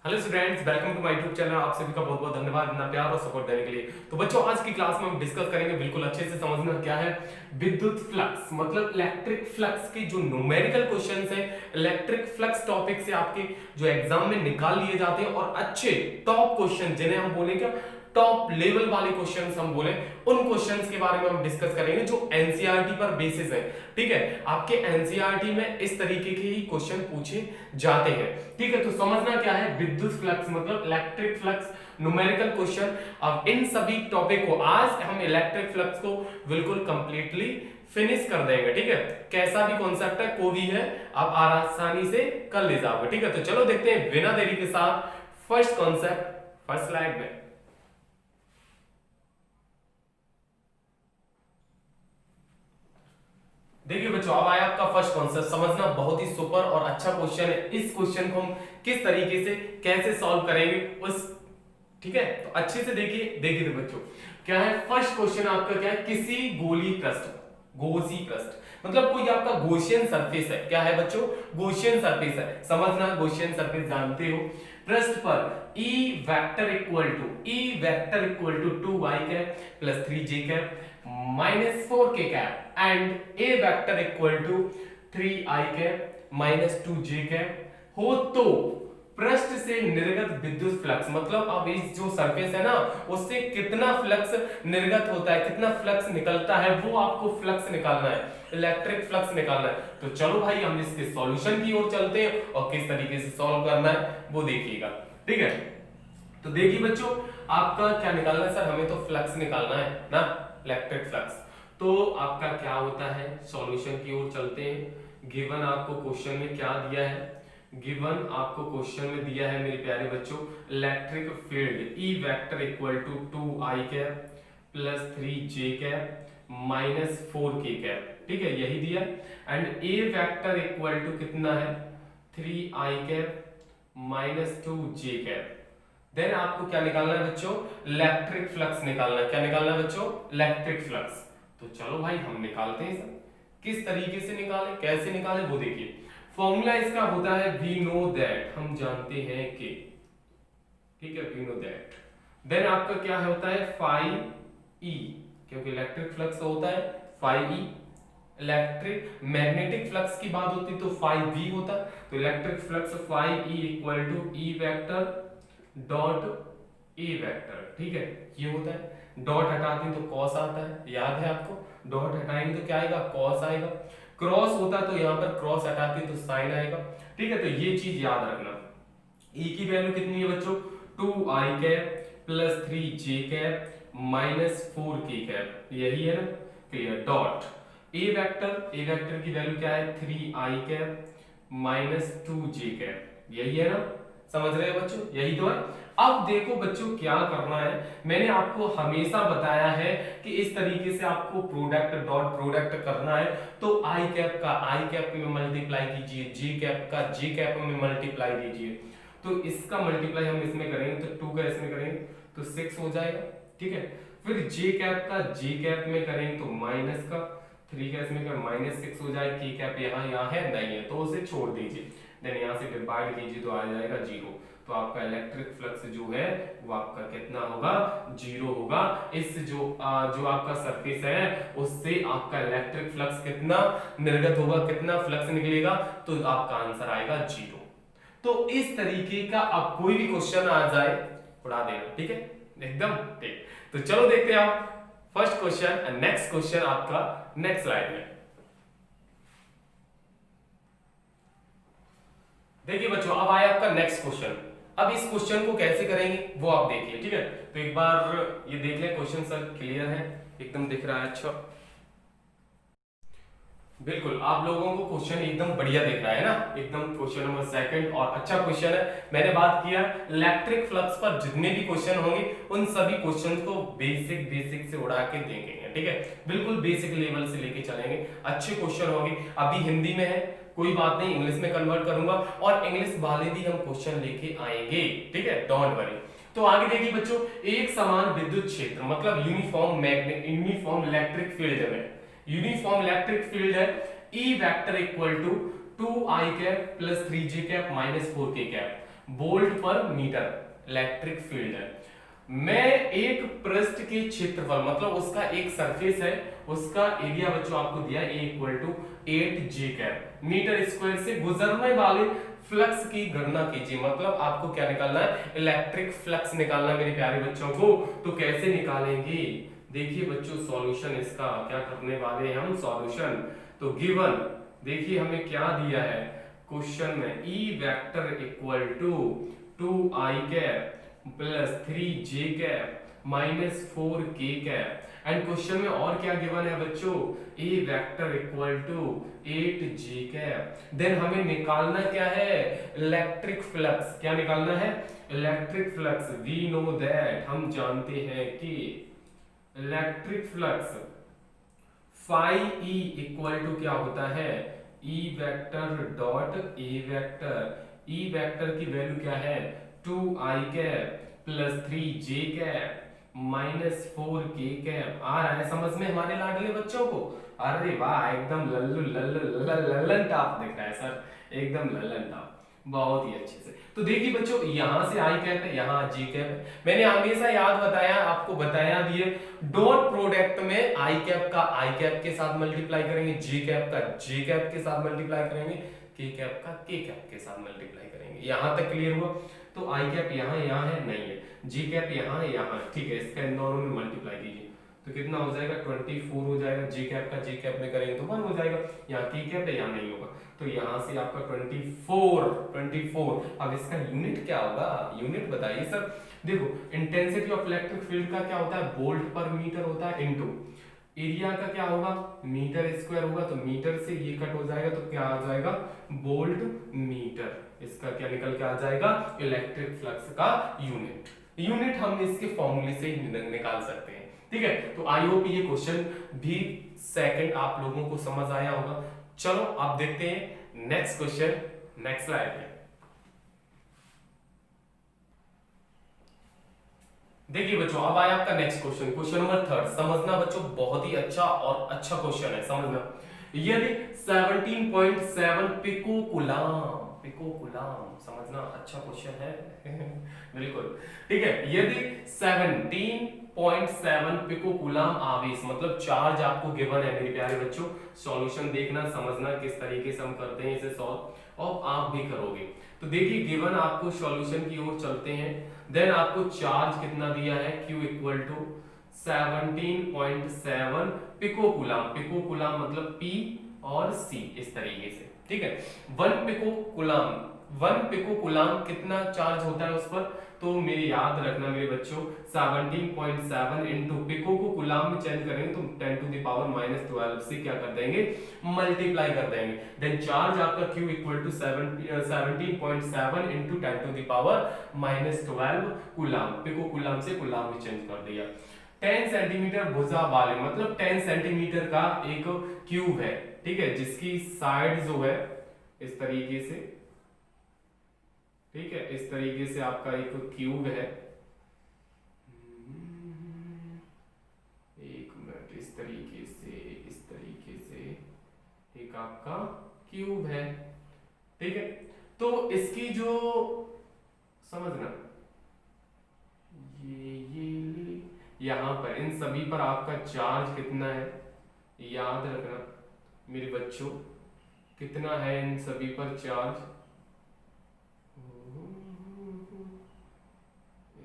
Hello students, welcome to my YouTube channel. आप सभी का बहुत बहुत धन्यवाद इतना प्यार और सपोर्ट देने के लिए। तो बच्चों, आज की क्लास में हम डिस्कस करेंगे, बिल्कुल अच्छे से समझना क्या है विद्युत फ्लक्स, मतलब इलेक्ट्रिक फ्लक्स के जो न्यूमेरिकल क्वेश्चंस हैं, इलेक्ट्रिक फ्लक्स टॉपिक से आपके जो एग्जाम में निकाल लिए जाते हैं और अच्छे टॉप क्वेश्चन जिन्हें हम बोलेंगे टॉप लेवल वाले क्वेश्चंस हम बोले, उन क्वेश्चंस के बारे में हम डिस्कस करेंगे जो एनसीईआरटी पर बेसिस है। ठीक है, आपके एनसीईआरटी में इस तरीके के ही क्वेश्चन पूछे जाते हैं। ठीक है, तो समझना क्या है विद्युत फ्लक्स मतलब इलेक्ट्रिक फ्लक्स, न्यूमेरिकल क्वेश्चन। अब इन सभी टॉपिक को आज हम इलेक्ट्रिक फ्लक्स को बिल्कुल कंप्लीटली फिनिश कर देंगे। ठीक है, कैसा भी कॉन्सेप्ट है, कोई भी है, आप आसानी से कर ले जाओगे। ठीक है, तो चलो देखते हैं बिना देरी के साथ फर्स्ट कॉन्सेप्ट फर्स्ट स्लाइड में। देखिए बच्चों, अब आया आपका फर्स्ट कॉन्सेप्ट। समझना बहुत ही सुपर और अच्छा क्वेश्चन है। इस क्वेश्चन को हम किस तरीके से कैसे सॉल्व करेंगे उस, ठीक है, तो अच्छे से देखिए बच्चों क्या है फर्स्ट क्वेश्चन आपका। क्या है, किसी गोली पृष्ठ, गोसी पृष्ठ मतलब कोई आपका गॉसियन सरफेस है। क्या है बच्चों, गॉसियन सरफेस है। समझना, गॉसियन सरफेस जानते हो। पृष्ठ पर E vector equal to 2y cap plus 3j cap minus 4k cap and A vector equal to 3i cap minus 2j cap हो, तो पृष्ठ से निर्गत विद्युत फ्लक्स मतलब अब इस जो सरफेस है ना, उससे कितना फ्लक्स निर्गत होता है, कितना फ्लक्स निकलता है, वो आपको फ्लक्स निकालना है, इलेक्ट्रिक फ्लक्स निकालना है। तो चलो भाई हम इसके सॉल्यूशन की ओर चलते हैं और किस तरीके से सॉल्व करना है वो देखिएगा। ठीक है, तो देखिए बच्चों, आपका क्या निकालना है सर, हमें तो फ्लक्स निकालना है ना, इलेक्ट्रिक फ्लक्स। तो आपका क्या होता है, सॉल्यूशन की ओर चलते हैं। गिवन आपको क्वेश्चन में क्या दिया है, गिवन आपको क्वेश्चन में दिया है मेरे प्यारे बच्चों, electric field E vector equal to 2i cap plus 3j cap minus 4k cap. ठीक है, यही दिया। And A vector equal to कितना है, 3i cap minus 2j cap. Then आपको क्या निकालना है बच्चों, इलेक्ट्रिक फ्लक्स निकालना है। क्या निकालना है बच्चों, इलेक्ट्रिक फ्लक्स। तो चलो भाई हम निकालते हैं सर, किस तरीके से निकालें, कैसे निकालें वो देखिए। फॉर्मूला इसका होता है वी नो दैट, हम जानते हैं कि, ठीक है, वी नो दैट। देन आपका क्या होता है फाई ई, क्योंकि इलेक्ट्रिक फ्लक्स होता है phi E. Electric magnetic flux की बात होती तो फाई वी होता, तो electric flux phi E equal to E vector dot A vector. ठीक है, ये होता है। डॉट हटाते हैं तो कॉस आता है, याद है आपको, डॉट हटाएंगे तो क्या आएगा, कॉस आएगा। क्रॉस होता तो यहां पर क्रॉस हटाते तो साइन आएगा। ठीक है, तो ये चीज याद रखना। E की वैल्यू कितनी है बच्चों, 2i cap plus 3j cap minus 4k cap, यही है ना, क्लियर। डॉट ए वेक्टर की वैल्यू क्या है, 3i cap minus 2j cap, यही है ना, समझ रहे हो बच्चों, यही तो है। अब देखो बच्चों क्या करना है, मैंने आपको हमेशा बताया है कि इस तरीके से आपको प्रोडक्ट डॉट प्रोडक्ट करना है, तो आई कैप का आई कैप में मल्टीप्लाई कीजिए, जे कैप का जे कैप में मल्टीप्लाई कीजिए। तो इसका मल्टीप्लाई हम इसमें करेंगे तो 2 का इसमें करेंगे तो 6 हो जाएगा। ठीक है, फिर जे कैप का जे कैप में करेंगे तो माइनस का 3 का इसमें माइनस 6 हो जाएगा। के कैप यहाँ है नहीं है तो उसे छोड़ दीजिए, देन यहाँ से डिवाइड कीजिए तो आ जाएगा 0। तो आपका इलेक्ट्रिक फ्लक्स जो है वो आपका कितना होगा, 0 होगा। इस जो आपका सरफेस है उससे आपका इलेक्ट्रिक फ्लक्स कितना निर्गत होगा, कितना फ्लक्स निकलेगा, तो आपका आंसर आएगा 0। तो इस तरीके का अब कोई भी क्वेश्चन आ जाए उड़ा देना, ठीक है, एकदम ठीक। तो चलो देखते हैं आप फर्स्ट क्वेश्चन, नेक्स्ट क्वेश्चन आपका नेक्स्ट स्लाइड में। देखिए बच्चों, अब आया आपका नेक्स्ट क्वेश्चन। अब इस क्वेश्चन को कैसे करेंगे वो आप देखिए। ठीक है, तो एक बार ये देख लें, क्वेश्चन सर क्लियर है, एकदम दिख रहा है। अच्छा, बिल्कुल, आप लोगों को क्वेश्चन एकदम बढ़िया दिख रहा है ना, एकदम क्वेश्चन नंबर सेकंड और अच्छा क्वेश्चन है। मैंने बात किया इलेक्ट्रिक फ्लक्स पर जितने भी क्वेश्चन होंगे उन सभी क्वेश्चन को बेसिक बेसिक से उड़ा के देंगे, ठीक है, बिल्कुल बेसिक लेवल से लेके चलेंगे, अच्छे क्वेश्चन होंगे। अभी हिंदी में है, कोई बात नहीं, इंग्लिश में कन्वर्ट करूंगा और इंग्लिश वाले भी हम क्वेश्चन लेके आएंगे, ठीक है, डोंट वरी। तो आगे देखिए बच्चों, एक समान विद्युत क्षेत्र मतलब यूनिफॉर्म इलेक्ट्रिक फील्ड में, यूनिफॉर्म इलेक्ट्रिक फील्ड है, E vector equal to 2i cap plus 3j cap minus 4k cap volt पर मीटर इलेक्ट्रिक फील्ड है। मैं एक पृष्ठ के क्षेत्रफल मतलब उसका एक सरफेस है, उसका एरिया बच्चों आपको दिया A equal to 8j cap metre square से गुजरने वाले फ्लक्स की गणना कीजिए। मतलब आपको क्या निकालना है, इलेक्ट्रिक फ्लक्स निकालना है मेरे प्यारे बच्चों को। तो कैसे निकालेंगे, देखिए बच्चों सॉल्यूशन इसका क्या करने वाले हैं हम, सॉल्यूशन तो गिवन देखिए हमें क्या दिया है क्वेश्चन में, E vector equal to 2i cap plus 3j cap minus 4k cap and question में और क्या गिवन है बच्चों, A vector equal to 8j cap. Then हमें निकालना क्या है, इलेक्ट्रिक फ्लक्स। क्या निकालना है, electric flux. We know that, हम जानते हैं कि electric flux phi E equal to क्या होता है, E vector dot A vector. E vector की वैल्यू क्या है 2i cap plus 3j cap minus 4k cap. आ रहा है समझ में हमारे लाडले बच्चों को? अरे वाह, एकदम लल्लू लल्लू लल्लन टाप दिख रहा है सर, एकदम लल्लन टाप, बहुत ही अच्छे से। तो देखिए बच्चों, यहां से आई कैप है, यहां जी कैप है। मैंने हमेशा याद बताया, आपको बताया भी है, डॉट प्रोडक्ट में आई कैप का आई कैप के साथ मल्टीप्लाई करेंगे, जी कैप का जी कैप के साथ मल्टीप्लाई करेंगे, के कैप का के कैप के साथ मल्टीप्लाई करेंगे। यहां तक क्लियर हुआ? तो आई कैप यहाँ है, नहीं है, जी कैप यहाँ है, यहाँ, ठीक है, इसका इन दोनों में मल्टीप्लाई कीजिए तो कितना हो जाएगा 24 हो जाएगा। जी कैप का जी कैप में करेंगे तो 1 हो जाएगा। यहाँ की कैप है, यहाँ नहीं होगा, तो यहाँ से आपका 24। अब इसका यूनिट क्या होगा, यूनिट बताइए सर। देखो इंटेंसिटी ऑफ इलेक्ट्रिक फील्ड का क्या होता है, वोल्ट पर मीटर होता है, इनटू एरिया का क्या होगा, मीटर स्क्वायर होगा, तो मीटर से ये कट हो जाएगा तो क्या आ जाएगा, वोल्ट मीटर। इसका क्या निकल के आ जाएगा, इलेक्ट्रिक फ्लक्स का यूनिट हम इसके फॉर्मूले से ही निकाल सकते हैं, ठीक है। तो आई होप ये क्वेश्चन भी सेकंड आप लोगों को समझ आया होगा। चलो अब देखते हैं नेक्स्ट क्वेश्चन, नेक्स्ट स्लाइड है। देखिए बच्चों, अब आया आपका नेक्स्ट क्वेश्चन, क्वेश्चन नंबर 3। समझना बच्चों, बहुत ही अच्छा और अच्छा क्वेश्चन है, समझना। यदि 17.7 पिकोकुलाम, समझना, अच्छा क्वेश्चन है बिल्कुल, ठीक है। यदि 17.7 पिकोकुलाम आवेश मतलब चार्ज आपको गिवन है मेरे प्यारे बच्चों, सॉल्यूशन देखना, समझना किस तरीके से हम करते हैं इसे सॉल्व, और आप भी करोगे। तो देखिए गिवन आपको सॉल्यूशन की ओर चलते हैं। देन आपको चार्ज कितना दिया है, Q इक्वल टू 17.7 पिकोकुलाम। पिकोकुलाम मतलब P और C, इस तरीके से, ठीक है। 1 पिकोकुलाम कितना चार्ज होता है उस पर, तो मेरे याद रखना मेरे बच्चों, 17.7 इंटू पिको को कुलाम में चेंज करेंगे तो 10 टू द पावर -12 से क्या कर देंगे, मल्टीप्लाई कर देंगे। देन चार्ज आपका Q equal to 17.7 into 10 to the power -12 coulomb. Pico coulomb से कुलाम में चेंज कर दिया। 10 सेंटीमीटर भुजा वाले मतलब 10 सेंटीमीटर का एक क्यूब है, ठीक है, जिसकी साइड जो है इस तरीके से, ठीक है, इस तरीके से आपका एक क्यूब है, एक मिनट, इस तरीके से एक आपका क्यूब है, ठीक है। तो इसकी जो समझना, ये यहां पर इन सभी पर आपका चार्ज कितना है, याद रखना मेरे बच्चों, कितना है इन सभी पर चार्ज,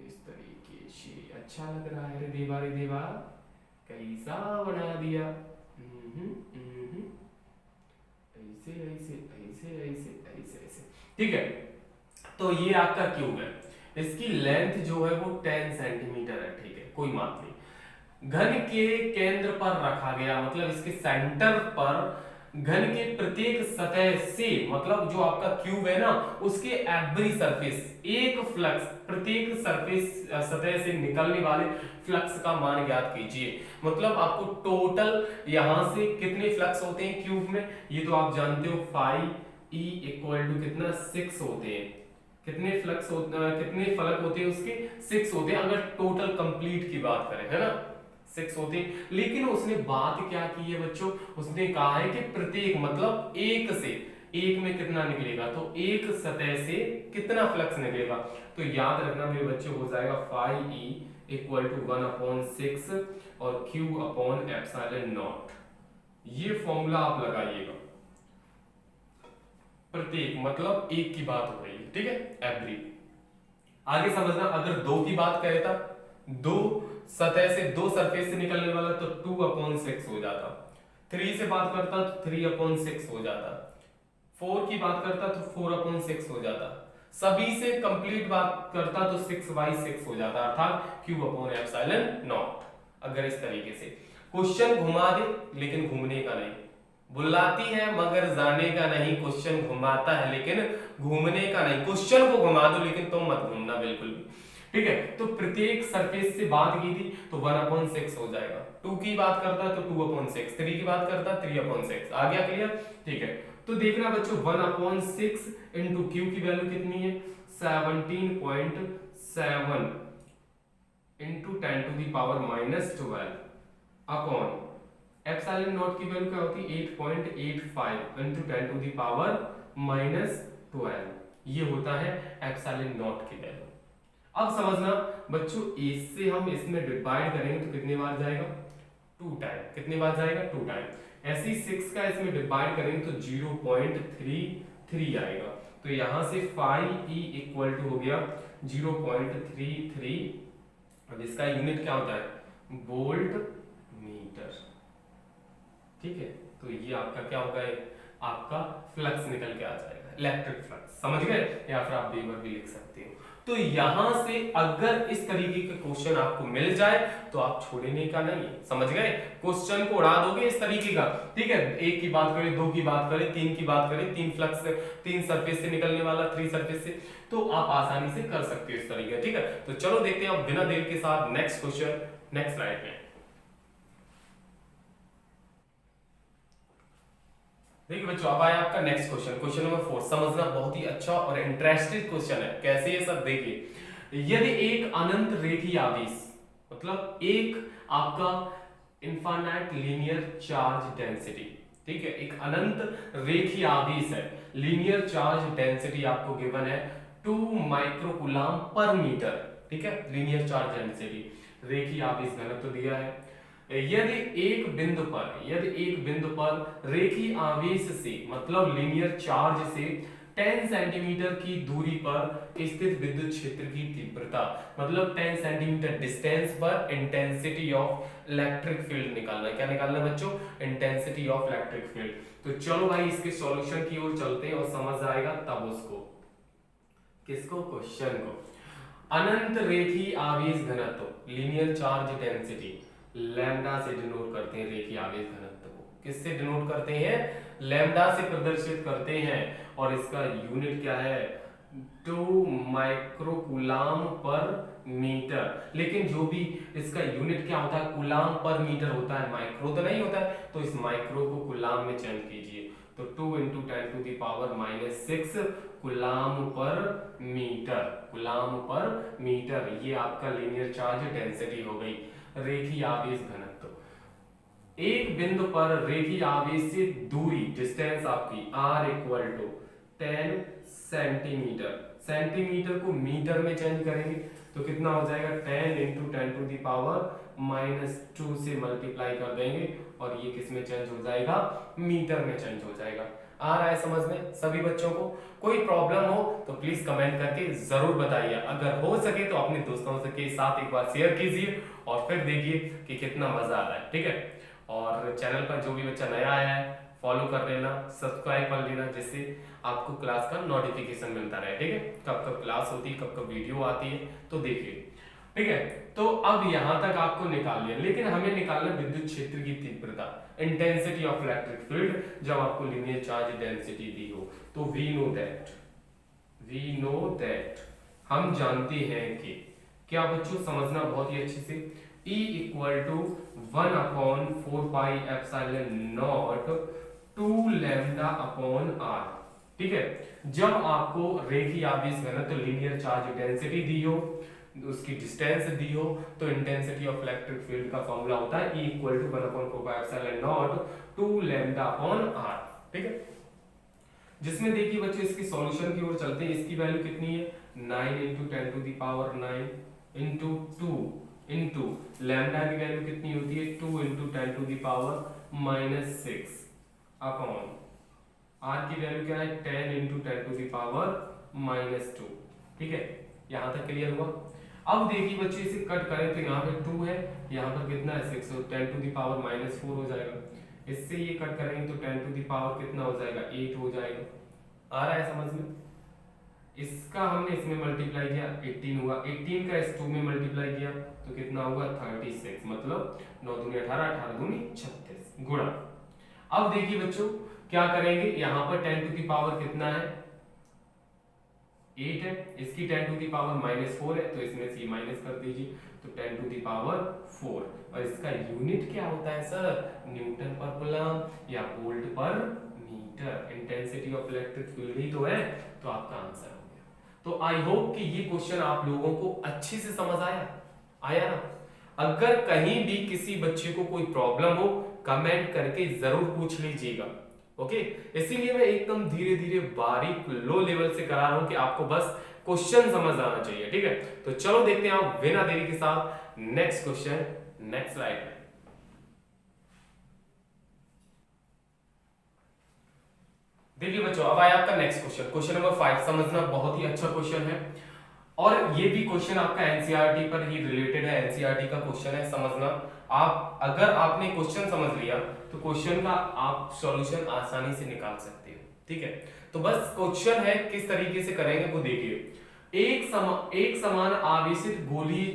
इस तरीके से। अच्छा लग रहा है रे देवा, कैसा बना दिया, ऐसे ऐसे ऐसे ऐसे ऐसे ऐसे, ठीक है। तो ये आपका क्यूब है, इसकी लेंथ जो है वो 10 सेंटीमीटर है, ठीक है, कोई बात नहीं। घन के केंद्र पर रखा गया मतलब इसके सेंटर पर घन के प्रत्येक सतह से, मतलब जो आपका क्यूब है ना उसके एवरी सरफेस, एक फ्लक्स, प्रत्येक सरफेस सतह से निकलने वाले फ्लक्स का मान ज्ञात कीजिए। मतलब आपको टोटल यहां से कितने फ्लक्स होते हैं क्यूब में, ये तो आप जानते हो, फाई ई इक्वल टू कितना 6 होते हैं। कितने फ्लक्स कितने फलक होते हैं उसके 6 होते हैं, अगर टोटल कंप्लीट की बात करें, है ना 6 होते हैं। लेकिन उसने बात क्या की है बच्चों, उसने कहा है कि प्रत्येक मतलब एक से, एक में कितना निकलेगा, तो एक सतह से कितना फ्लक्स निकलेगा। तो याद रखना मेरे बच्चों, हो जाएगा फाई ई इक्वल टू 1/6 और Q अपॉन एप्सिलॉन नॉट। ये फॉर्मूला आप लगाइएगा, प्रत्येक मतलब एक की बात हो रही है, ठीक है, एवरी। आगे समझना, अगर दो की बात करे था, दो सतह से, दो सरफेस से निकलने वाला, तो 2/6 हो जाता। 3 से बात करता तो 3/6 हो जाता। 4 की बात करता तो 4/6 हो जाता। सभी से कंप्लीट बात करता तो 6/6 हो जाता, अर्थात Q अपॉन एप्सिलॉन नॉट। अगर इस तरीके से क्वेश्चन घुमा दे, लेकिन घूमने का नहीं, बुलाती है मगर जाने का नहीं, क्वेश्चन घुमाता है लेकिन घूमने का नहीं। क्वेश्चन को घुमा दो लेकिन तुम मत घूमना बिल्कुल भी, ठीक है। तो प्रत्येक सरफेस से बात की थी तो 1/6 हो जाएगा। 2 की बात करता है तो 2/6, 3 की बात करता 3/6। आ गया क्लियर, ठीक है। तो देखना बच्चों 1/6 इंटू क्यू की वैल्यू कितनी है, 17.7 इंटू 10⁻⁻12 अपॉन एप्सिलॉन नॉट की वैल्यू क्या होती है 8.85 इंटू 10⁻⁻12। ये होता है एप्सिलॉन नॉट की वैल्यू। अब समझना बच्चों, इससे हम इसमें डिवाइड करेंगे तो कितने बार जाएगा, 2 टाइम। कितने बार जाएगा, 2 टाइम। ऐसे ही 6 का इसमें डिवाइड करेंगे तो 0.33 आएगा। तो यहां से फाई ई इक्वल टू हो गया 0.33। अब इसका यूनिट क्या होता है, वोल्ट मीटर, ठीक है। तो ये आपका क्या होगा, आपका फ्लक्स निकल के आ जाएगा, इलेक्ट्रिक फ्लक्स, समझ गए, या फिर आप वेबर भी लिख सकते हो। तो यहां से अगर इस तरीके के क्वेश्चन आपको मिल जाए तो आप छोड़ने का नहीं है, समझ गए। क्वेश्चन को उड़ा दोगे इस तरीके का, ठीक है। एक की बात करें, दो की बात करें, तीन की बात करें, तीन फ्लक्स, तीन सरफेस से निकलने वाला, 3 सरफेस से, तो आप आसानी से कर सकते हो इस तरीके, ठीक है। तो चलो देखते हैं अब बिना देर के साथ नेक्स्ट क्वेश्चन, नेक्स्ट स्लाइड में। देखिए बच्चों, अब आया आपका नेक्स्ट क्वेश्चन, क्वेश्चन नंबर 4। समझना, बहुत ही अच्छा और इंटरेस्टिंग क्वेश्चन है। कैसे ये सब देखिए, यदि एक अनंत रेखीय आवेश, मतलब एक आपका इनफाइनाइट लीनियर चार्ज डेंसिटी, ठीक है, एक अनंत रेखीय आवेश है, लीनियर चार्ज डेंसिटी आपको गिवन है 2 माइक्रोकूलम पर मीटर, ठीक है, लीनियर चार्ज डेंसिटी, रेखीय आवेश घनत्व दिया है। यदि एक बिंदु पर रेखीय आवेश से, मतलब लीनियर चार्ज से 10 सेंटीमीटर की दूरी पर स्थित विद्युत क्षेत्र की तीव्रता, मतलब 10 सेंटीमीटर डिस्टेंस पर इंटेंसिटी ऑफ इलेक्ट्रिक फील्ड निकालना है। क्या निकालना है बच्चों, इंटेंसिटी ऑफ इलेक्ट्रिक फील्ड। तो चलो भाई इसके सॉल्यूशन की ओर चलते हैं और समझ आएगा तब उसको, किसको, क्वेश्चन को। अनंत रेखीय आवेश घनत्व, लीनियर चार्ज डेंसिटी, लैम्डा से डिनोट करते हैं रेखीय आवेश घनत्व को। किससे डिनोट करते हैं, लैम्डा से प्रदर्शित करते हैं, और इसका यूनिट क्या है, 2 माइक्रोकूलम पर मीटर। लेकिन जो भी इसका यूनिट क्या होता है, कूलम पर मीटर होता है, माइक्रो तो नहीं होता है, तो इस माइक्रो को कूलम में चेंज कीजिए। तो 2 × 10⁻⁻6 कूलम पर मीटर, कूलम पर मीटर, ये आपका लीनियर चार्ज डेंसिटी हो गई, रेखीय आवेश घनत्व। एक बिंदु पर रेखीय आवेश से दूरी, डिस्टेंस आपकी r equal to 10 centimetre, centimetre को मीटर में चेंज करेंगे तो कितना हो जाएगा, 10 × 10⁻⁻2 से मल्टीप्लाई कर देंगे और ये किस में चेंज हो जाएगा, मीटर में चेंज हो जाएगा। आ रहा है समझ में सभी बच्चों को? कोई प्रॉब्लम हो तो प्लीज कमेंट करके जरूर बताइए, अगर हो सके तो अपने दोस्तों के साथ एक बार शेयर कीजिए और फिर देखिए कि कितना मजा आ रहा है, ठीक है। और चैनल पर जो भी बच्चा नया आया है फॉलो कर लेना, सब्सक्राइब कर लेना, जिससे आपको क्लास का नोटिफिकेशन मिलता रहे, ठीक है, कब कब क्लास होती है, कब कब वीडियो आती है, तो देखिए, ठीक है। तो अब यहां तक आपको निकाल लिया, लेकिन हमें निकालना विद्युत क्षेत्र की तीव्रता, इंटेंसिटी ऑफ इलेक्ट्रिक फील्ड जब आपको लीनियर चार्ज डेंसिटी दी हो। तो वी नो दैट हम जानते हैं कि क्या बच्चों, समझना बहुत ही अच्छे से, E equal to 1/4πε0 2 lambda upon r। ठीक है, जब आपको रेखीय आवेश घनत्व लीनियर चार्ज डेंसिटी दी हो, उसकी डिस्टेंस दी हो, तो इंटेंसिटी ऑफ इलेक्ट्रिक फील्ड का फॉर्मूला होता है E equal to 1/4πε0 2 lambda upon r। ठीक है, जिसमें देखिए बच्चों इसकी सॉल्यूशन की ओर चलते हैं। इसकी वैल्यू कितनी है, 9 × 10⁹ इंटू 2 इंटू लैम्डा की वैल्यू कितनी होती है, 2 × 10⁻⁻6 अपॉन r की वैल्यू क्या है, 10 × 10⁻⁻2। ठीक है, यहां तक क्लियर हुआ। अब देखिए बच्चों इसे कट करें तो यहाँ पे 2 है, यहाँ पर कितना है 6, तो 10⁻⁻4 हो जाएगा। इससे ये कट करेंगे तो 10 टू दी पावर कितना हो जाएगा, 8 हो जाएगा। आ रहा है समझ में? इसका हमने इसमें मल्टीप्लाई किया 18 हुआ, 18 का इस 2 में मल्टीप्लाई किया तो कितना होगा 36, मतलब 9 दूनी 18, 18 दूनी 36 गुणा। अब देखिए बच्चों क्या करेंगे, यहाँ पर 10 टू दी पावर कितना है, 8 है, इसकी 10 टू दी पावर -4 है, तो इसमें से माइनस कर दीजिए तो 10 टू दी पावर 4। और इसका यूनिट क्या होता है सर, न्यूटन पर कूलम या वोल्ट पर metre. Intensity of electric field ही तो है, तो आपका आंसर हो गया। तो आई होप कि ये क्वेश्चन आप लोगों को अच्छे से समझ आया ना। अगर कहीं भी किसी बच्चे को कोई प्रॉब्लम हो, कमेंट करके जरूर पूछ लीजिएगा। ओके, इसीलिए मैं एकदम धीरे धीरे बारीक लो लेवल से करा रहा हूं कि आपको बस क्वेश्चन समझ आना चाहिए। ठीक है, तो चलो देखते हैं आप बिना देरी के साथ नेक्स्ट क्वेश्चन, नेक्स्ट स्लाइड में। देखिए बच्चों अब आया आपका नेक्स्ट क्वेश्चन, क्वेश्चन नंबर 5। समझना बहुत ही अच्छा क्वेश्चन है और ये भी क्वेश्चन आपका एनसीईआरटी पर ही रिलेटेड है, एनसीईआरटी का क्वेश्चन है। समझना, आप अगर आपने क्वेश्चन समझ लिया तो क्वेश्चन का आप सॉल्यूशन आसानी से निकाल सकते हो। ठीक है, तो बस क्वेश्चन है किस तरीके से करेंगे वो देखिए। एक समान आवेशित गोली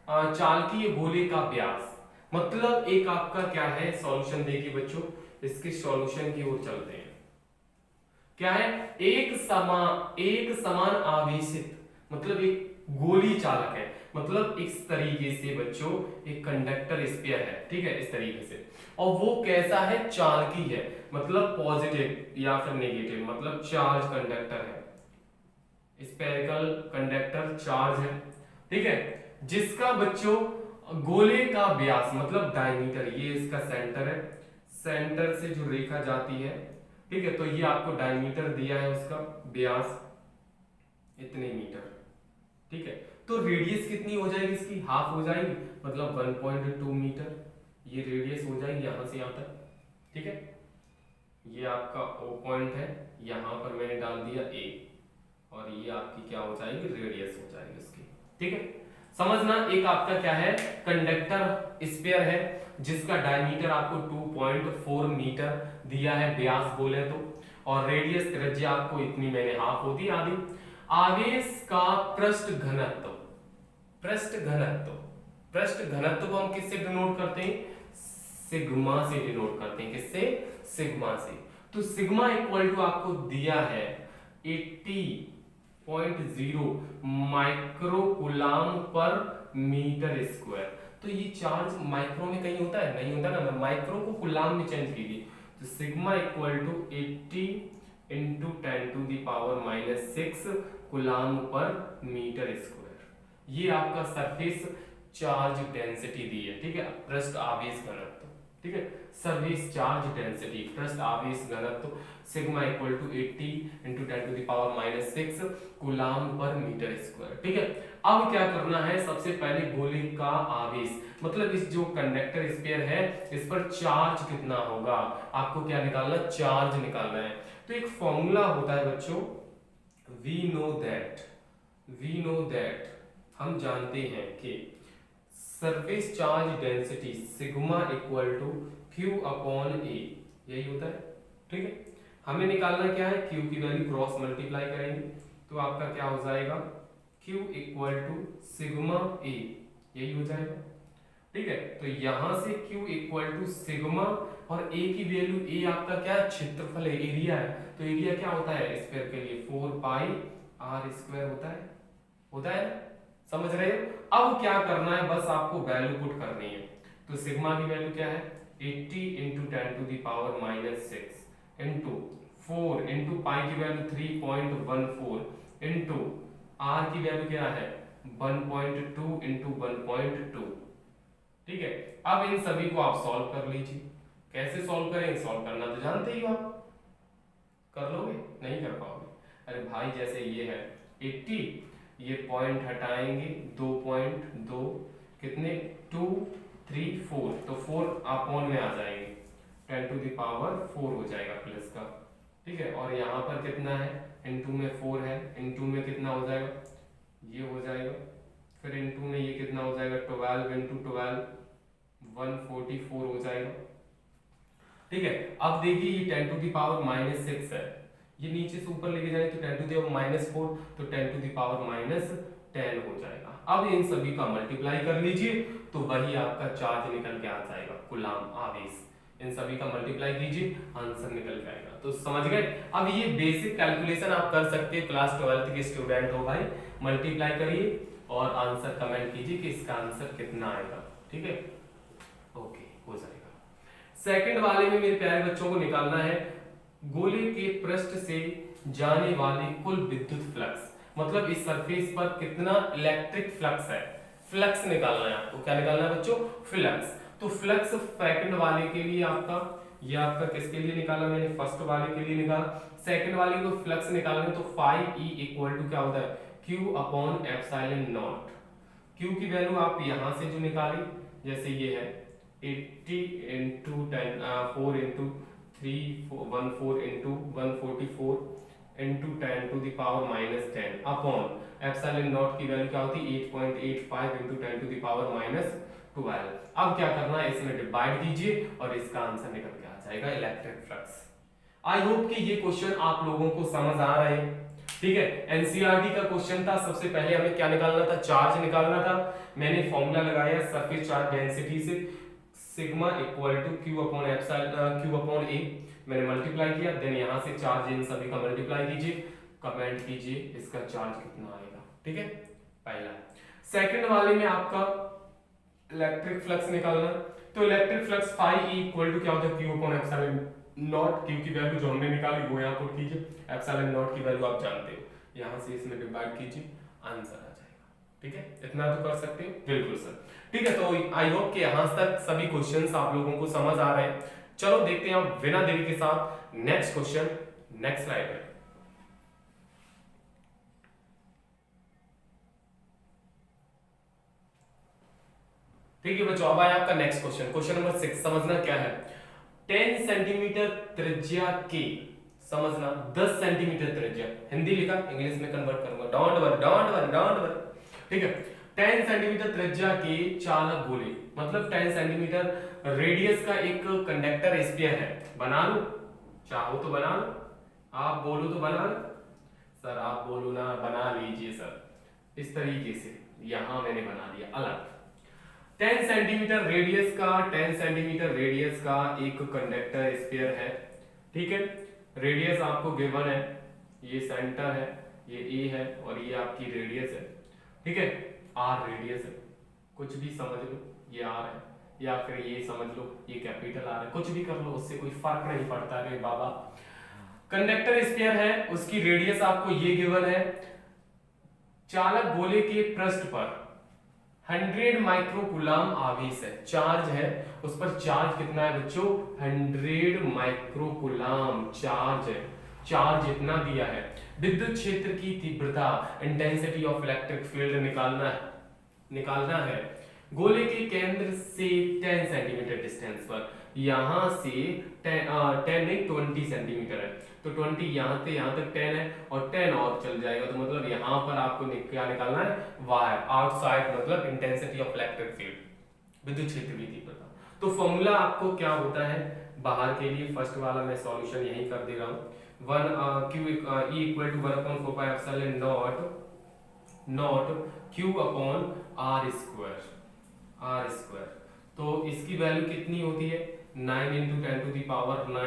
चालकीय गोले का व्यास, मतलब एक आपका क्या है सॉल्यूशन। देखिए बच्चों इसके सॉल्यूशन की ओर चलते हैं। क्या है, एक समान आवेशित मतलब एक गोली चालक है, मतलब इस तरीके से बच्चों एक कंडक्टर स्फीयर है। ठीक है, इस तरीके से, और वो कैसा है, चालकी है, मतलब पॉजिटिव या फिर नेगेटिव, मतलब चार्ज कंडक्टर है, स्फेरिकल कंडक्टर चार्ज है। ठीक है, जिसका बच्चों गोले का व्यास मतलब डायमीटर, ये इसका सेंटर है, सेंटर से जो रेखा जाती है, ठीक है, तो ये आपको डायमीटर दिया है, उसका व्यास इतने मीटर। ठीक है, तो रेडियस कितनी हो जाएगी, इसकी हाफ हो जाएगी, मतलब 1.2 मीटर ये रेडियस हो जाएगी यहां से यहां तक। ठीक है, ये आपका O पॉइंट है, यहां पर मैंने डाल दिया A, और ये आपकी क्या हो जाएगी, रेडियस हो जाएगी उसकी। ठीक है, समझना, एक आपका क्या है, कंडक्टर स्फीयर है जिसका डायमीटर आपको 2.4 मीटर दिया है, व्यास बोले तो, और रेडियस त्रिज्या आपको इतनी मैंने हाफ होती आधी। आवेश का पृष्ठ घनत्व को हम किससे डिनोट करते हैं, सिग्मा से डिनोट करते हैं। किससे, सिग्मा से। तो सिग्मा इक्वल टू आपको दिया है 80.0 माइक्रोकूलम पर मीटर स्क्वायर। तो ये चार्ज माइक्रो में कहीं होता है, नहीं होता ना, माइक्रो को कूलम में चेंज कीजिए, तो सिग्मा इक्वल टू 80 × 10⁻⁻6 कूलम पर मीटर स्क्वायर। ये आपका सरफेस चार्ज डेंसिटी दी है। ठीक है, पृष्ठ आवेश घनत्व। ठीक है, सरफेस चार्ज डेंसिटी, पृष्ठ आवेश घनत्व सिग्मा इक्वल टू 80 × 10⁻⁻6 कूलम पर मीटर स्क्वायर। ठीक है, अब क्या करना है, सबसे पहले गोले का आवेश, मतलब इस जो कंडक्टर स्फीयर है इस पर चार्ज कितना होगा, आपको क्या निकालना, चार्ज निकालना है। तो एक फॉर्मूला होता है बच्चों, वी नो दैट हम जानते हैं कि surface charge density sigma equal to Q/A, यही होता है। ठीक है, हमें निकालना क्या है, Q की वैल्यू क्रॉस मल्टीप्लाई करेंगे तो आपका क्या हो जाएगा, Q equal to sigma A, यही हो जाएगा। ठीक है, तो यहां से Q इक्वल टू सिग्मा, और A की वैल्यू, A आपका क्या है, क्षेत्रफल है, एरिया है, तो एरिया क्या होता है स्क्वायर के लिए 4 पाई r स्क्वायर होता है ना? समझ रहे हो? अब क्या करना है, बस आपको वैल्यू पुट करनी है। तो सिग्मा की वैल्यू क्या है 80 into 10 to the power minus 6 into 4 into pi की वैल्यू 3.14 इंटू आर की वैल्यू क्या है 1.2 इंटू 1.2। ठीक है, अब इन सभी को आप सॉल्व कर लीजिए। कैसे सॉल्व करें, सॉल्व करना तो जानते ही हो आप, कर लोगे? नहीं कर पाओगे। अरे भाई जैसे ये है 80, ये पॉइंट हटाएंगे 2.2, कितने 2 3 4, तो 4 अपॉन में आ जाएंगे 10 टू द पावर 4 हो जाएगा प्लस का। ठीक है, और यहाँ पर कितना है, इनटू में 4 है, इनटू में कितना हो जाएगा, ये हो जाएगा, फिर इनटू में ये कितना हो जाएगा 12 इंटू 12 144 हो जाएगा। ठीक है, अब देखिए ये 10 टू द पावर माइनस 6 है, ये नीचे से ऊपर लेके जाए तो 10 टू द पावर माइनस 4, तो 10 टू द पावर माइनस 10 हो जाएगा। अब इन सभी का मल्टीप्लाई कर लीजिए तो वही आपका चार्ज निकल के आ जाएगा, कूलाम आवेश। इन सभी का मल्टीप्लाई कीजिए, आंसर निकल जाएगा। तो समझ गए? अब ये बेसिक कैलकुलेशन आप कर सकते हो, क्लास 12 के स्टूडेंट हो भाई, मल्टीप्लाई करिए और आंसर कमेंट कीजिए कि इसका आंसर कितना आएगा। ठीक है, ओके, हो जाएगा। सेकंड वाले में मेरे प्यारे बच्चों को निकालना है गोले के पृष्ठ से जाने वाली कुल विद्युत फ्लक्स, मतलब इस सरफेस पर कितना इलेक्ट्रिक फ्लक्स है, फ्लक्स निकालना है आपको। क्या निकालना है बच्चों? फ्लक्स। तो फ्लक्स सेकंड वाले के लिए आपका, ये आपका किसके लिए निकाला मैंने, फर्स्ट वाले के लिए निकाला। सेकंड वाले को फ्लक्स निकालना है तो फाई ई इक्वल टू क्या होता है, Q upon epsilon naught. Q की वैल्यू आप यहां से जो निकाली, जैसे ये है 80 into 10 4 into 314 into 144 into 10 to the power minus 10 upon epsilon naught की वैल्यू क्या होती है 8.85 into 10 to the power minus 12। अब क्या करना है, इसमें डिवाइड कीजिए और इसका आंसर निकल के आ जाएगा इलेक्ट्रिक फ्लक्स। आई होप कि ये क्वेश्चन आप लोगों को समझ आ रहा है। ठीक है, एनसीईआरटी का क्वेश्चन था। सबसे पहले हमें क्या निकालना था, चार्ज निकालना था। मैंने फॉर्मूला लगाया सरफेस चार्ज डेंसिटी से, sigma equal to Q upon epsilon Q upon A, मैंने मल्टीप्लाई किया, देन यहां से चार्ज इन सभी का मल्टीप्लाई कीजिए, कमेंट कीजिए इसका चार्ज कितना आएगा। ठीक है, पहला। सेकंड वाले में आपका इलेक्ट्रिक फ्लक्स निकालना, तो electric flux phi E equal to क्या होता है Q upon epsilon naught. Q की वैल्यू जो हमने निकाली वो यहां पुट कीजिए, एप्सिलॉन नॉट की वैल्यू आप जानते हो, यहां से इसमें डिवाइड कीजिए, आंसर आ जाएगा। ठीक है, इतना तो कर सकते हो? बिल्कुल सर। ठीक है, तो आई होप कि यहां तक सभी क्वेश्चंस आप लोगों को समझ आ रहे हैं। चलो देखते हैं बिना देरी के साथ नेक्स्ट क्वेश्चन, नेक्स्ट स्लाइड में। ठीक है बच्चों, अब आया आपका नेक्स्ट क्वेश्चन, क्वेश्चन नंबर 6। समझना क्या है, 10 सेंटीमीटर त्रिज्या के, समझना 10 सेंटीमीटर त्रिज्या, हिंदी लिखा इंग्लिश में कन्वर्ट करूंगा, don't worry don't worry don't worry. ठीक है, 10 सेंटीमीटर त्रिज्या के चालक गोले, मतलब 10 सेंटीमीटर रेडियस का एक कंडक्टर स्फीयर है। बना लो, चाहो तो बना लो, आप बोलो तो बना लो। सर आप बोलो ना, बना लीजिए सर, इस तरीके से यहां मैंने बना दिया अलग। 10 सेंटीमीटर रेडियस का, 10 सेंटीमीटर रेडियस का एक कंडक्टर स्फीयर है। ठीक है, रेडियस आपको गिवन है, ये सेंटर है, ये ए है और ये आपकी रेडियस है। ठीक है, आर रेडियस है, कुछ भी समझ लो, ये आर है, या फिर ये समझ लो ये कैपिटल आर है, कुछ भी कर लो, उससे कोई फर्क नहीं पड़ता रे बाबा। कंडक्टर स्फीयर है, उसकी रेडियस आपको ये गिवन है। चालक गोले के पृष्ठ पर 100 माइक्रोकूलम आवेश है, चार्ज है, उस पर चार्ज कितना है बच्चों, 100 माइक्रोकूलम चार्ज है, चार्ज इतना दिया है। विद्युत क्षेत्र की तीव्रता, इंटेंसिटी ऑफ इलेक्ट्रिक फील्ड निकालना है गोले के केंद्र से 10 सेंटीमीटर डिस्टेंस पर, यहां से 20 सेंटीमीटर है, तो 20 यहां से यहां तक 10 है और 10 और चल जाएगा, तो मतलब यहां पर आपको क्या निकालना है, वायर आउटसाइड, मतलब इंटेंसिटी ऑफ इलेक्ट्रिक फील्ड, विद्युत क्षेत्र की तीव्रता। तो फॉर्मूला आपको क्या होता है बाहर के लिए, फर्स्ट वाला मैं सॉल्यूशन यहीं कर दे रहा हूं, 1 Q equal to 1/4 pi epsilon naught Q upon R square तो इसकी वैल्यू कितनी होती है 9 into 10 to the power 9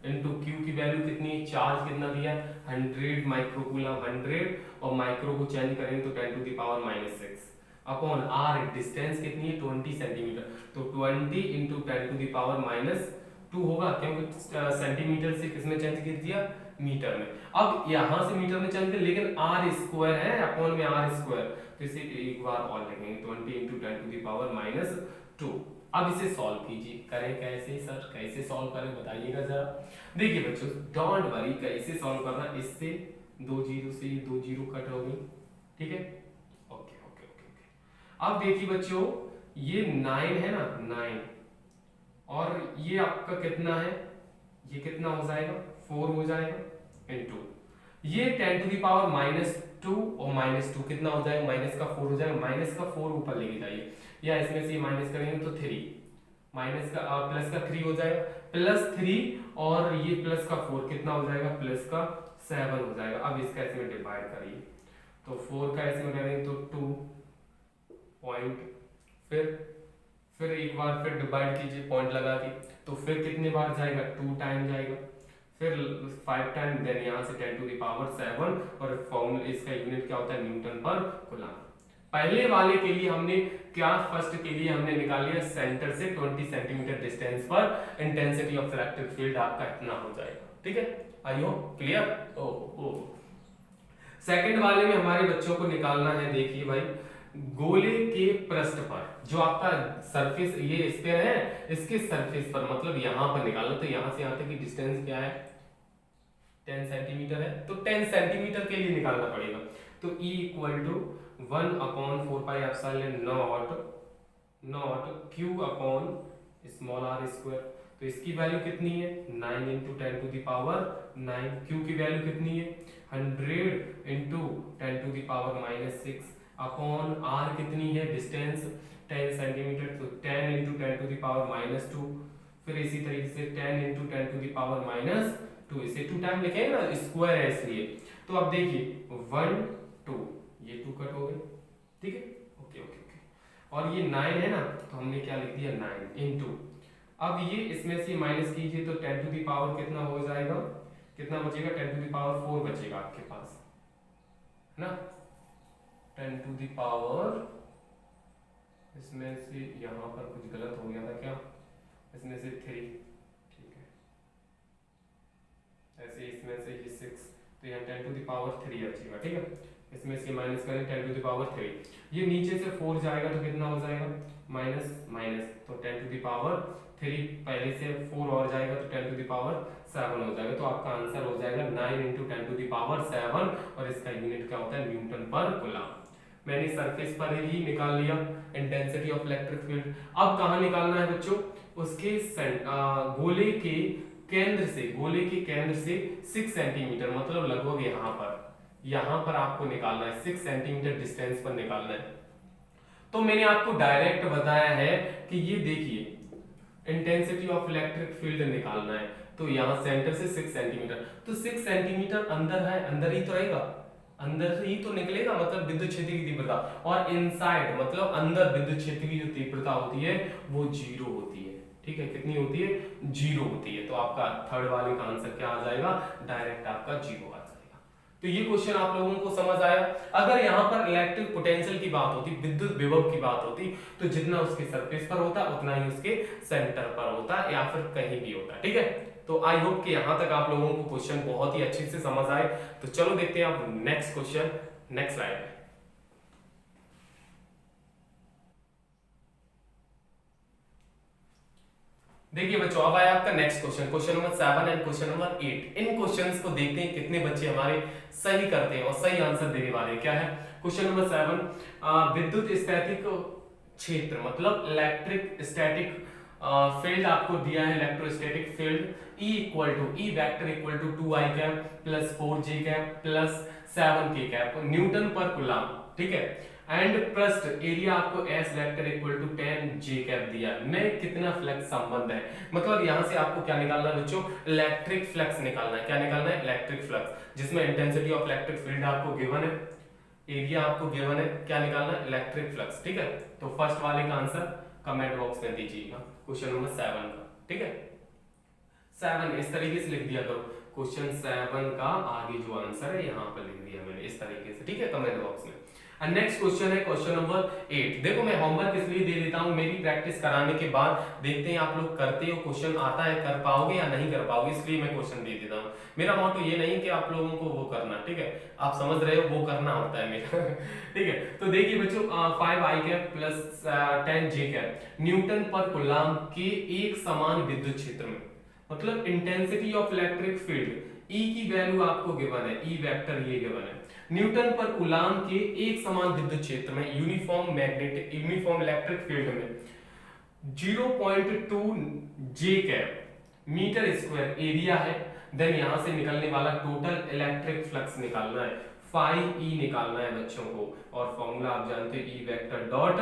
into Q की वैल्यू कितनी है, चार्ज कितना दिया है 100 माइक्रोकूलम, 100 और माइक्रो को चेंज करेंगे तो 10 to the power -6 upon R, distance कितनी है 20 सेंटीमीटर, तो 20 इंटू 10 टू द पावर -2 होगा, क्योंकि सेंटीमीटर से किसमें चेंज कर दिया मीटर में। अब यहां से मीटर में चेंज कर, लेकिन आर स्क्वायर है अपॉन में आर स्क्वायर, तो इसे एक बार और लिखेंगे 20 इंटू 10 टू द पावर -2। अब इसे सॉल्व कीजिए, करें कैसे सर, कैसे सॉल्व करें बताइएगा जरा। देखिए बच्चों डोंट वरी, कैसे सॉल्व करना, इससे 2 जीरो से ये 2 जीरो कट हो गई, ठीक है, ओके ओके ओके ओके। अब देखिए बच्चों ये 9 है ना 9, और ये आपका कितना है, ये कितना हो जाएगा 4 हो जाएगा इनटू ये 10 टू द पावर -2 और -2 कितना हो जाएगा, माइनस का 4 हो जाएगा, माइनस का 4 ऊपर लेके जाइए, या इसमें से माइनस करेंगे तो 3, माइनस का प्लस का 3 हो जाएगा, +3 और ये प्लस का 4 कितना हो जाएगा, प्लस का 7 हो जाएगा। अब इसका इसमें डिवाइड करिए, तो 4 का इसमें करेंगे तो 2 पॉइंट, फिर एक बार फिर डिवाइड कीजिए पॉइंट लगा के, तो फिर कितने बार जाएगा 2 टाइम जाएगा, फिर 5 टाइम, देन यहाँ से 10 टू द पावर 7, और फॉर्मूला इसका यूनिट क्या होता है न्यूटन पर कूलम। पहले वाले के लिए हमने क्या, फर्स्ट के लिए हमने निकाल लिया सेंटर से 20 सेंटीमीटर डिस्टेंस पर इंटेंसिटी ऑफ इलेक्ट्रिक फील्ड आपका इतना हो जाएगा, ठीक है, आई होप क्लियर। ओ सेकंड वाले में हमारे बच्चों को निकालना है, देखिए भाई गोले के पृष्ठ पर जो आपका सरफेस ये स्फीयर है, इसके सरफेस पर मतलब यहां पर निकालना, तो यहां से यहां तक की डिस्टेंस क्या है 10 सेंटीमीटर है, तो 10 सेंटीमीटर के लिए निकालना पड़ेगा, तो E = 1/4πε0 Q upon small r square, तो इसकी वैल्यू कितनी है 9 into 10 to the power 9, Q की वैल्यू कितनी है 100 into 10 to the power -6 upon r कितनी है डिस्टेंस 10 सेंटीमीटर, तो 10 इंटू 10 टू द पावर -2, फिर इसी तरीके से 10 इंटू 10 टू द पावर -2, इसे 2 टाइम लिखेंगे ना, स्क्वायर है इसलिए। तो अब देखिए 1 2 ये 2 कट हो गए, ठीक है, ओके ओके ओके। और ये 9 है ना, तो हमने क्या लिख दिया 9 इंटू, अब ये इसमें से माइनस कीजिए तो 10 टू द पावर कितना हो जाएगा, कितना बचेगा 10 टू द पावर 4 बचेगा आपके पास, है ना, 10 टू द पावर, इसमें से यहां पर कुछ गलत हो गया था क्या, इसमें से 3, ठीक है, ऐसे इसमें से ये 6, तो यहाँ 10 टू द पावर 3 बचेगा, ठीक है, इसमें से माइनस करें 10 टू द पावर 3, ये नीचे से 4 जाएगा तो कितना हो जाएगा माइनस माइनस, तो 10 टू द पावर 3, पहले से 4 और जाएगा तो 10 टू द पावर 7 हो जाएगा, तो आपका आंसर हो जाएगा 9 इंटू 10 टू द पावर 7, और इसका यूनिट क्या होता है न्यूटन पर कूलम। मैंने सरफेस पर ही निकाल लिया इंटेंसिटी ऑफ इलेक्ट्रिक फील्ड। अब कहाँ निकालना है बच्चों, उसके गोले के केंद्र से 6 सेंटीमीटर, मतलब लगभग यहाँ पर आपको निकालना है, 6 सेंटीमीटर डिस्टेंस पर निकालना है। तो मैंने आपको डायरेक्ट बताया है कि ये देखिए इंटेंसिटी ऑफ इलेक्ट्रिक फील्ड निकालना है, तो यहाँ सेंटर से 6 सेंटीमीटर, तो 6 सेंटीमीटर अंदर है, अंदर ही तो रहेगा, अंदर ही तो निकलेगा, मतलब विद्युत क्षेत्र की तीव्रता, और इनसाइड मतलब अंदर विद्युत क्षेत्र की जो तीव्रता होती है वो 0 होती है, ठीक है, कितनी होती है 0 होती है, तो आपका थर्ड वाले का आंसर क्या आ जाएगा, डायरेक्ट आपका 0 आ जाएगा। तो ये क्वेश्चन आप लोगों को समझ आया। अगर यहाँ पर इलेक्ट्रिक पोटेंशियल की बात होती, विद्युत विभव की बात होती, तो जितना उसके सरफेस पर होता उतना ही उसके सेंटर पर होता या फिर कहीं भी होता, ठीक है। तो आई होप कि यहां तक आप लोगों को क्वेश्चन बहुत ही अच्छे से समझ आए। तो चलो देखते हैं अब नेक्स्ट क्वेश्चन, नेक्स्ट स्लाइड में। देखिए बच्चों अब आया आपका next question, question number 7 and question number 8। In questions को देखते हैं कितने बच्चे हमारे सही करते हैं और सही आंसर देने वाले हैं। क्या है क्वेश्चन नंबर 7, विद्युत स्थैतिक क्षेत्र मतलब इलेक्ट्रिक स्टैटिक फील्ड आपको दिया है, electrostatic field E vector equal to 2I cap plus 4J cap plus 7K cap newton पर कूलम, ठीक है। एंड पृष्ठ एरिया आपको S vector equal to 10J cap दिया में कितना फ्लक्स संबंध है, मतलब यहां से आपको क्या निकालना है बच्चों, इलेक्ट्रिक फ्लक्स निकालना है। क्या निकालना है, इलेक्ट्रिक फ्लक्स, जिसमें इंटेंसिटी ऑफ इलेक्ट्रिक फील्ड आपको गिवन है, एरिया आपको गिवन है, क्या निकालना है, इलेक्ट्रिक फ्लक्स, ठीक है। तो फर्स्ट वाले का आंसर कमेंट बॉक्स में दीजिएगा क्वेश्चन नंबर 7 का, ठीक है। 7 इस तरीके से लिख दिया करो, क्वेश्चन 7 का आगे जो आंसर है यहाँ पर लिख दिया मैंने इस तरीके से, ठीक है, कमेंट बॉक्स में। एंड नेक्स्ट क्वेश्चन है क्वेश्चन नंबर 8। देखो मैं होमवर्क इसलिए दे देता हूँ, मेरी प्रैक्टिस कराने के बाद देखते हैं आप लोग करते हो, क्वेश्चन आता है, कर पाओगे या नहीं कर पाओगे, इसलिए मैं क्वेश्चन दे देता हूँ। मेरा मोटो ये नहीं कि आप लोगों को वो करना, ठीक है, आप समझ रहे हो, वो करना होता है मेरा ठीक है। तो देखिए बच्चों 5i cap plus 10j cap newton पर कूलाम के एक समान विद्युत क्षेत्र में, मतलब intensity of electric field E की वैल्यू आपको गिवन है, E वेक्टर ये गिवन है, न्यूटन पर कूलाम के एक समान विद्युत क्षेत्र में यूनिफॉर्म इलेक्ट्रिक फील्ड में 0.2 J cap metre square area है। देन यहां से निकलने वाला टोटल इलेक्ट्रिक फ्लक्स निकालना है, फाई E निकालना है बच्चों को, और फॉर्मूला आप जानते हो E vector dot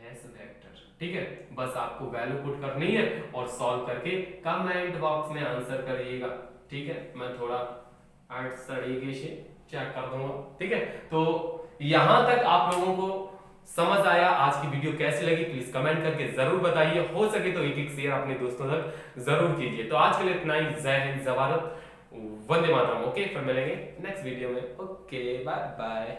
S vector, ठीक है। बस आपको वैल्यू पुट करनी है और सॉल्व करके कमेंट बॉक्स में आंसर करिएगा, ठीक है। मैं थोड़ा आर्ट तरीके से चेक कर दूंगा, ठीक है। तो यहां तक आप लोगों को समझ आया? आज की वीडियो कैसी लगी प्लीज कमेंट करके जरूर बताइए, हो सके तो एक शेयर अपने दोस्तों तक जरूर कीजिए। तो आज के लिए इतना ही, जय हिंद, जय भारत, वंदे मातरम। ओके, फिर मिलेंगे नेक्स्ट वीडियो में। Okay, bye bye.